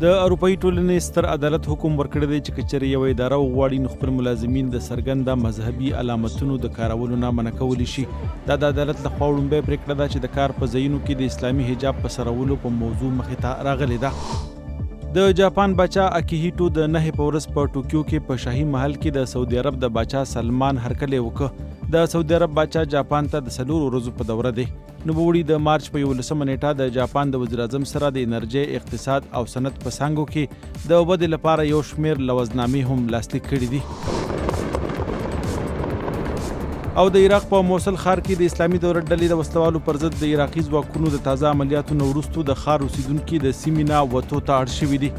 د اروپایي ټولنې ستر عدالت حکم ورکړی دی چې که چېرې یوه اداره وغواړي نو خپل ملازمین د څرګنده مذهبي علامتونو د کارولو نه منع کولی شي. دا د عدالت لخوا وړومبۍ پرېکړه ده چې د کار په ځایونو کې د اسلامي حجاب په سرولو په موضوع مخې ته راغلې ده. د جاپان باچا اکیهیټو د 9 په ورځ په ټوکیو کې په شاهي محل کې د سعودي عرب د باچا سلمان هرکلی وکړ. د سعودي عرب باچا جاپان ته د 4 ورځو په دوره دی. نوموړي د مارچ په 11 نیټه د جاپان د وزیر اعظم سره د انرژۍ، اقتصاد او صنعت په څانګو کې د ودې لپاره یو شمېر لوظنامې هم لاسلیک کړي دي. او د عراق په موصل ښار کې د اسلامي دولت ډلې د وسلوالو پر ضد د عراقي ځواکونو د تازه عملیاتو نه وروستو د ښار اوسیدونکي د سیمې نه وتو ته اړ شوي دي.